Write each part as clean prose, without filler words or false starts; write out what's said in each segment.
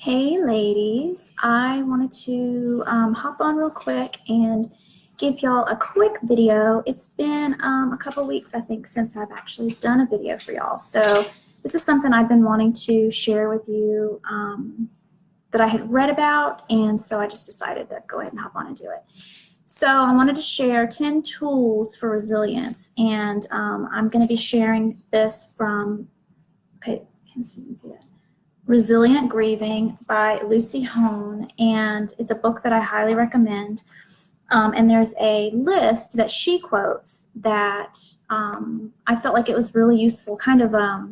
Hey ladies, I wanted to hop on real quick and give y'all a quick video. It's been a couple weeks, I think, since I've actually done a video for y'all. So this is something I've been wanting to share with you that I had read about, and so I just decided to go ahead and hop on and do it. So I wanted to share 10 tools for resilience, and I'm going to be sharing this from, okay, can you see that? Resilient Grieving by Lucy Hone, and it's a book that I highly recommend. And there's a list that she quotes that I felt like it was really useful, kind of a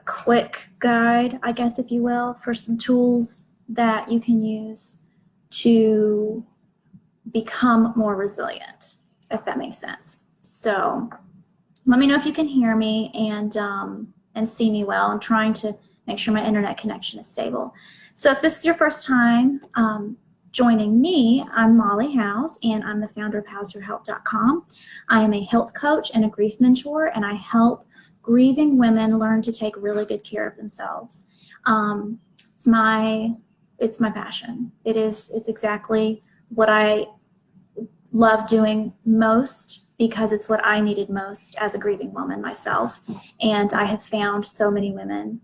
quick guide, I guess, if you will, for some tools that you can use to become more resilient, if that makes sense. So let me know if you can hear me and see me well. I'm trying to make sure my internet connection is stable. So if this is your first time joining me, I'm Molly Howze, and I'm the founder of HowzeYourHealth.com. I am a health coach and a grief mentor, and I help grieving women learn to take really good care of themselves. It's my passion. It's exactly what I love doing most, because it's what I needed most as a grieving woman myself. And I have found so many women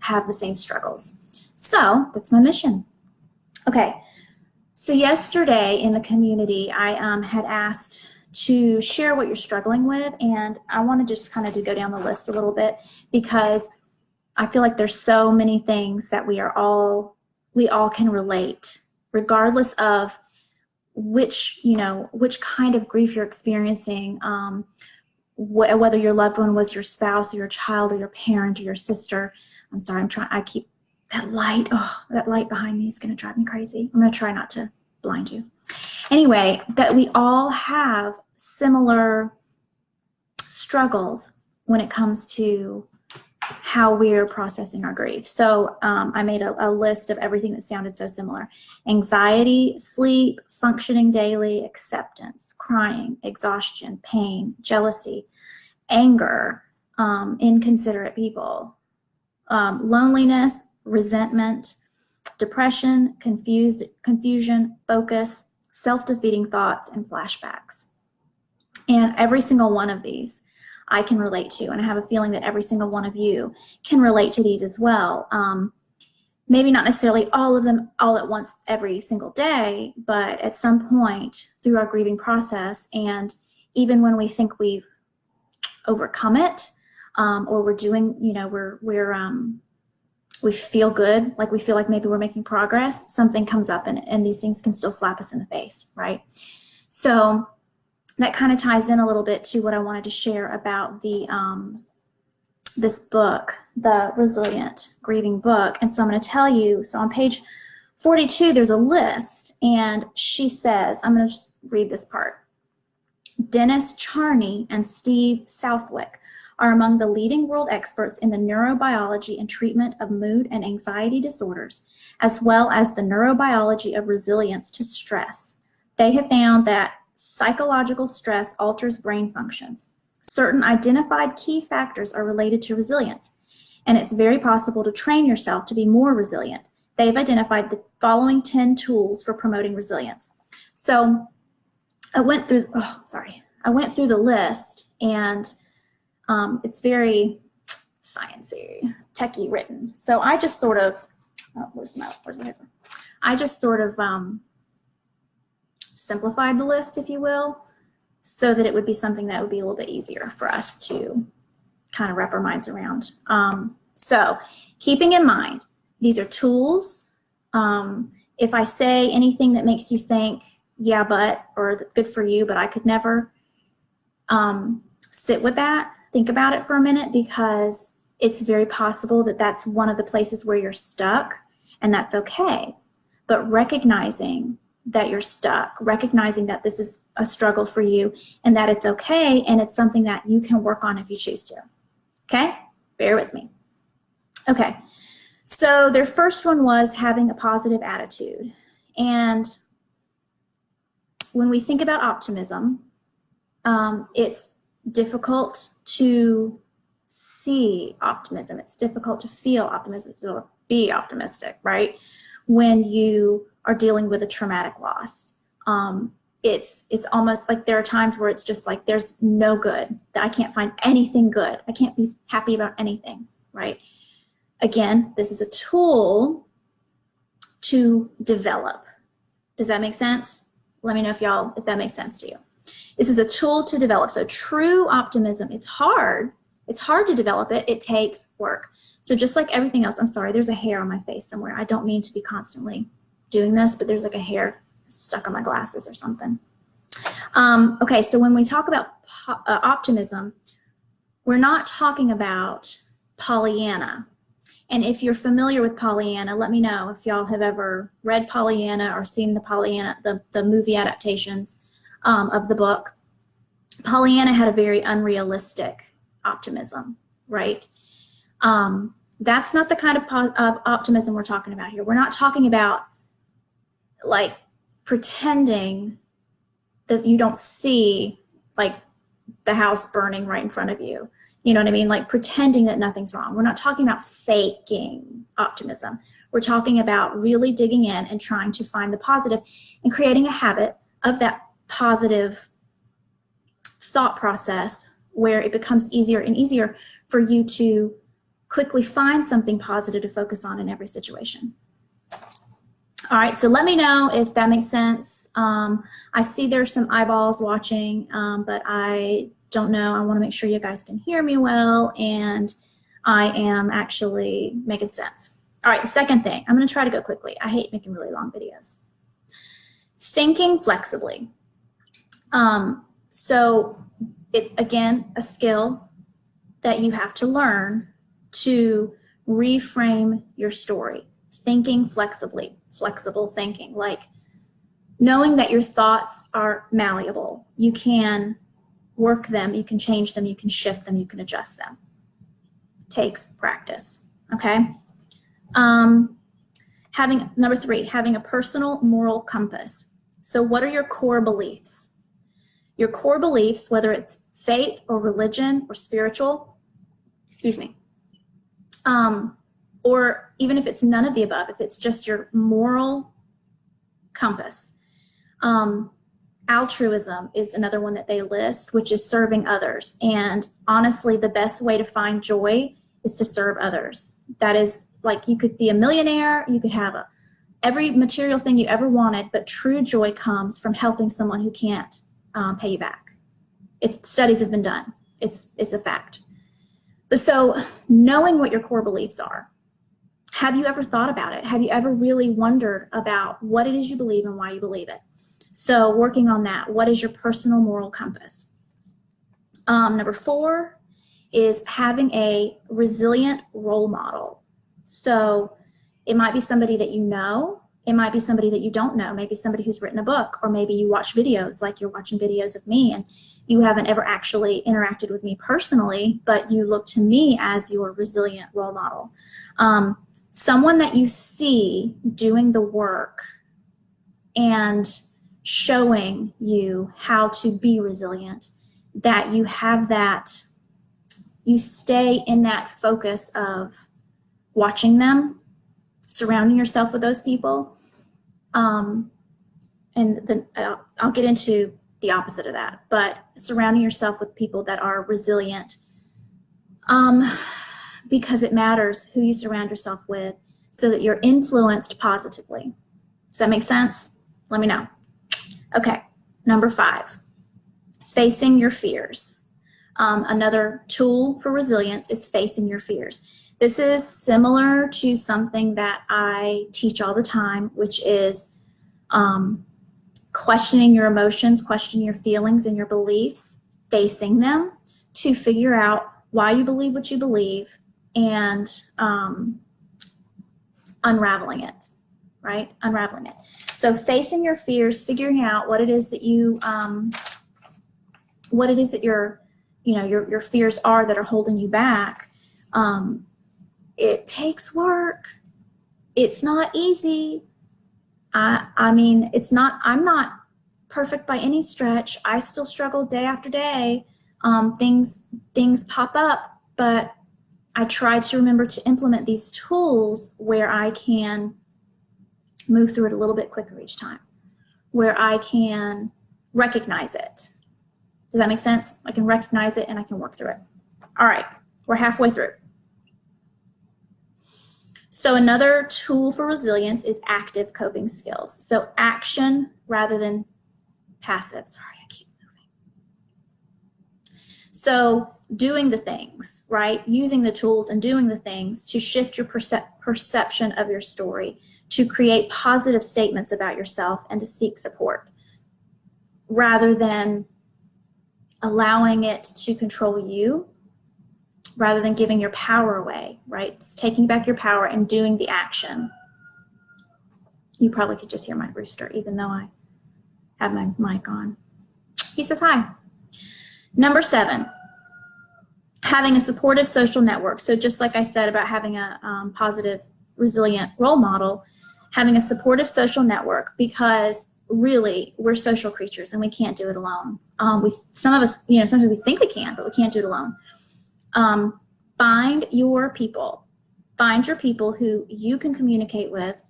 have the same struggles. So that's my mission. Okay, so yesterday in the community, I had asked to share what you're struggling with, and I want to just kind of go down the list a little bit, because I feel like there's so many things that we all can relate, regardless of which kind of grief you're experiencing, whether your loved one was your spouse or your child or your parent or your sister. I'm sorry, I keep that light behind me is going to drive me crazy. I'm going to try not to blind you. Anyway, that we all have similar struggles when it comes to how we're processing our grief. So I made a list of everything that sounded so similar: anxiety, sleep, functioning daily, acceptance, crying, exhaustion, pain, jealousy, anger, inconsiderate people, loneliness, resentment, depression, confusion, focus, self-defeating thoughts, and flashbacks. And every single one of these I can relate to, and I have a feeling that every single one of you can relate to these as well. Maybe not necessarily all of them all at once every single day, but at some point through our grieving process, and even when we think we've overcome it, or we're doing, we feel good, like we feel like maybe we're making progress, something comes up, and these things can still slap us in the face, right? So that kind of ties in a little bit to what I wanted to share about this book, the Resilient Grieving book. And so I'm going to tell you, so on page 42, there's a list, and she says, I'm going to just read this part. Dennis Charney and Steve Southwick are among the leading world experts in the neurobiology and treatment of mood and anxiety disorders, as well as the neurobiology of resilience to stress. They have found that psychological stress alters brain functions. Certain identified key factors are related to resilience, and it's very possible to train yourself to be more resilient. They've identified the following 10 tools for promoting resilience. So I went through the list, and it's very sciencey, techie written. So I just sort of, where's my paper? I just sort of simplified the list, if you will, so that it would be something that would be a little bit easier for us to kind of wrap our minds around. So keeping in mind, these are tools. If I say anything that makes you think, yeah, but, or good for you, but I could never, sit with that, think about it for a minute, because it's very possible that that's one of the places where you're stuck, and that's okay. But recognizing that you're stuck, recognizing that this is a struggle for you, and that it's okay, and it's something that you can work on if you choose to. Okay? Bear with me. Okay. So their first one was having a positive attitude. And when we think about optimism, it's difficult to see optimism. It's difficult to feel optimism, to be optimistic, right? When you are dealing with a traumatic loss. It's almost like there are times where it's just like there's no good, that I can't find anything good. I can't be happy about anything, right? Again, this is a tool to develop. Does that make sense? Let me know if that makes sense to you. This is a tool to develop. So true optimism, it's hard. It's hard to develop it. It takes work. So just like everything else, I'm sorry, there's a hair on my face somewhere. I don't mean to be constantly doing this, but there's like a hair stuck on my glasses or something. Okay, so when we talk about optimism, we're not talking about Pollyanna. And if you're familiar with Pollyanna, let me know if y'all have ever read Pollyanna or seen the Pollyanna, the movie adaptations of the book. Pollyanna had a very unrealistic optimism, right? That's not the kind of optimism we're talking about here. We're not talking about like pretending that you don't see like the house burning right in front of you. You know what I mean? Like pretending that nothing's wrong. We're not talking about faking optimism. We're talking about really digging in and trying to find the positive and creating a habit of that positive thought process where it becomes easier and easier for you to quickly find something positive to focus on in every situation. All right, so let me know if that makes sense. I see there's some eyeballs watching, but I don't know. I want to make sure you guys can hear me well, and I am actually making sense. All right, the second thing, I'm going to try to go quickly. I hate making really long videos. Thinking flexibly. So it, again, a skill that you have to learn to reframe your story. Thinking flexibly, flexible thinking, like knowing that your thoughts are malleable. You can work them, you can change them, you can shift them, you can adjust them. Takes practice, okay? Number 3, having a personal moral compass. So what are your core beliefs? Your core beliefs, whether it's faith or religion or spiritual, or even if it's none of the above, if it's just your moral compass. Altruism is another one that they list, which is serving others. And honestly, the best way to find joy is to serve others. That is, like, you could be a millionaire, you could have every material thing you ever wanted, but true joy comes from helping someone who can't pay you back. Studies have been done. It's a fact. But so knowing what your core beliefs are, have you ever thought about it? Have you ever really wondered about what it is you believe and why you believe it? So working on that, what is your personal moral compass? Number 4 is having a resilient role model. So it might be somebody that you know, it might be somebody that you don't know, maybe somebody who's written a book, or maybe you watch videos like you're watching videos of me and you haven't ever actually interacted with me personally, but you look to me as your resilient role model. Someone that you see doing the work and showing you how to be resilient, that you have that, you stay in that focus of watching them, surrounding yourself with those people. And then I'll get into the opposite of that, but surrounding yourself with people that are resilient, because it matters who you surround yourself with so that you're influenced positively. Does that make sense? Let me know. Okay, number 5, facing your fears. Another tool for resilience is facing your fears. This is similar to something that I teach all the time, which is questioning your emotions, questioning your feelings and your beliefs, facing them to figure out why you believe what you believe, and unraveling it, right? Unraveling it. So facing your fears, figuring out what it is that your fears are that are holding you back. It takes work. It's not easy. I mean, I'm not perfect by any stretch. I still struggle day after day. Things pop up but I try to remember to implement these tools where I can move through it a little bit quicker each time, where I can recognize it. Does that make sense? I can recognize it and I can work through it. All right, we're halfway through. So another tool for resilience is active coping skills. So action rather than passive. Sorry, I keep moving. So doing the things, right? Using the tools and doing the things to shift your perception of your story, to create positive statements about yourself and to seek support, rather than allowing it to control you, rather than giving your power away, right? It's taking back your power and doing the action. You probably could just hear my rooster, even though I have my mic on. He says hi. Number 7, having a supportive social network. So just like I said about having a positive, resilient role model, having a supportive social network, because really we're social creatures and we can't do it alone. Some of us, sometimes we think we can, but we can't do it alone. Find your people. Find your people who you can communicate with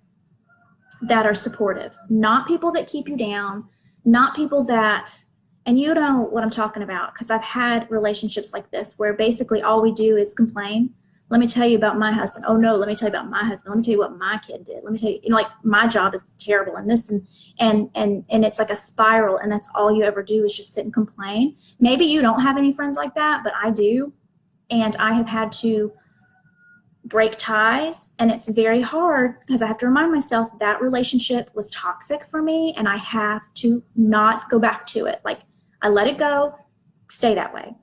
that are supportive, not people that keep you down, not people that, and you know what I'm talking about, because I've had relationships like this where basically all we do is complain. Let me tell you about my husband. Oh no, let me tell you about my husband. Let me tell you what my kid did. Let me tell you, like my job is terrible and this and it's like a spiral, and that's all you ever do is just sit and complain. Maybe you don't have any friends like that, but I do. And I have had to break ties, and it's very hard because I have to remind myself that relationship was toxic for me and I have to not go back to it. Like I let it go, stay that way.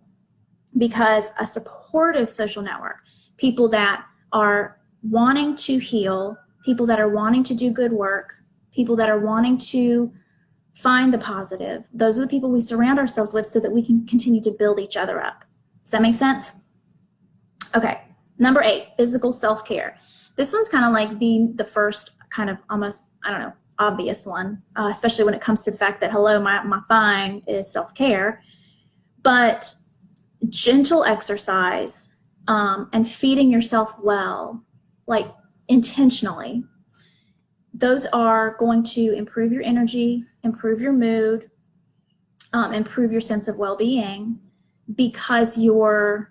Because a supportive social network, people that are wanting to heal, people that are wanting to do good work, people that are wanting to find the positive, those are the people we surround ourselves with so that we can continue to build each other up. Does that make sense? Okay, number 8, physical self-care. This one's kind of like the first kind of almost, I don't know, obvious one, especially when it comes to the fact that, hello, my thing is self-care. But gentle exercise and feeding yourself well, like intentionally, those are going to improve your energy, improve your mood, improve your sense of well-being, because you're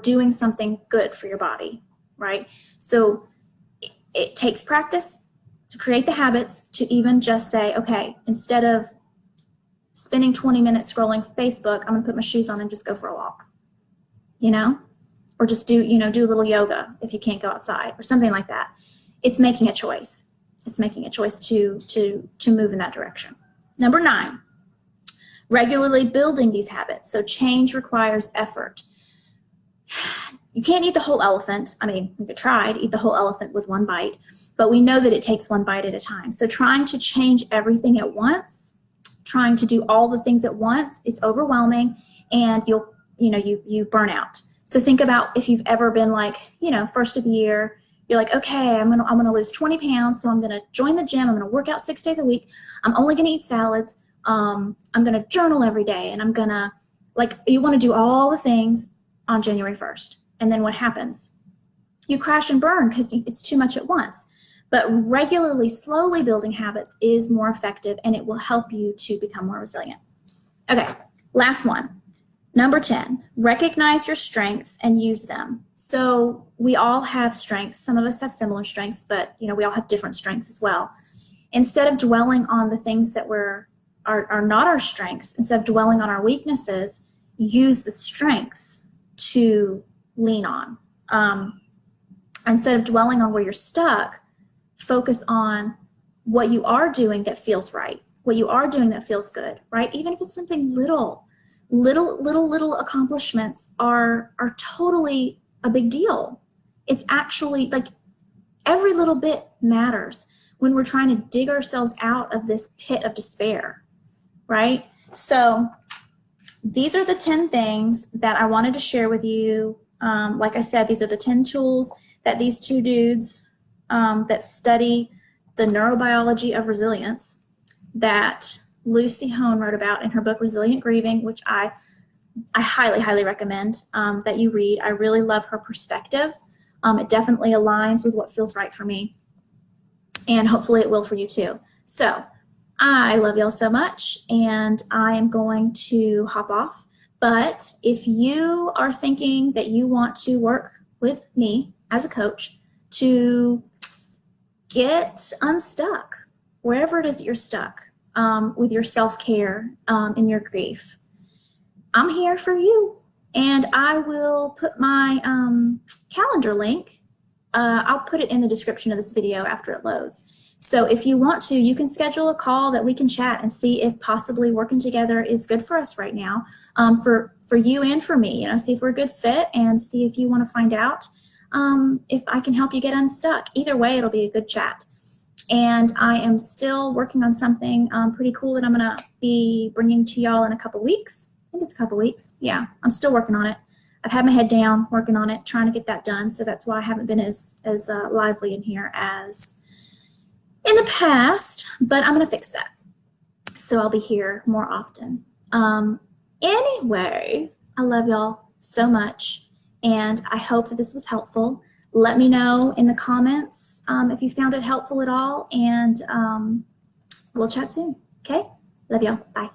doing something good for your body, right? So it takes practice to create the habits to even just say, okay, instead of spending 20 minutes scrolling Facebook, I'm gonna put my shoes on and just go for a walk, or just do a little yoga if you can't go outside or something like that. It's making a choice. It's making a choice to move in that direction. Number 9, regularly building these habits. So change requires effort. You can't eat the whole elephant. I mean, we could try to eat the whole elephant with one bite, but we know that it takes one bite at a time. So trying to change everything at once, trying to do all the things at once, it's overwhelming, and you burn out. So think about if you've ever been like, first of the year, you're like, okay, I'm gonna lose 20 pounds, so I'm gonna join the gym, I'm gonna work out 6 days a week, I'm only gonna eat salads, I'm gonna journal every day, and I'm gonna, you wanna do all the things on January 1st. And then what happens? You crash and burn because it's too much at once. But regularly, slowly building habits is more effective, and it will help you to become more resilient. Okay, last one. Number 10, recognize your strengths and use them. So we all have strengths. Some of us have similar strengths, but we all have different strengths as well. Instead of dwelling on the things that are not our strengths, instead of dwelling on our weaknesses, use the strengths to lean on. Instead of dwelling on where you're stuck, focus on what you are doing that feels right, what you are doing that feels good, right? Even if it's something little accomplishments are totally a big deal. It's actually like every little bit matters when we're trying to dig ourselves out of this pit of despair, right? So these are the 10 things that I wanted to share with you. Like I said, these are the 10 tools that these two dudes that study the neurobiology of resilience that Lucy Hone wrote about in her book, Resilient Grieving, which I I highly, highly recommend that you read. I really love her perspective. It definitely aligns with what feels right for me, and hopefully it will for you too. So I love y'all so much, and I am going to hop off. But if you are thinking that you want to work with me as a coach to get unstuck, wherever it is that you're stuck with your self-care in your grief, I'm here for you. And I will put my calendar link, I'll put it in the description of this video after it loads. So if you want to, you can schedule a call that we can chat and see if possibly working together is good for us right now, for you and for me. You know, see if we're a good fit and see if you want to find out if I can help you get unstuck. Either way, it'll be a good chat. And I am still working on something pretty cool that I'm going to be bringing to y'all in a couple weeks. I think it's a couple weeks. Yeah, I'm still working on it. I've had my head down working on it, trying to get that done. So that's why I haven't been as lively in here as in the past, but I'm going to fix that. So I'll be here more often. Anyway, I love y'all so much, and I hope that this was helpful. Let me know in the comments if you found it helpful at all, and we'll chat soon. Okay? Love y'all. Bye.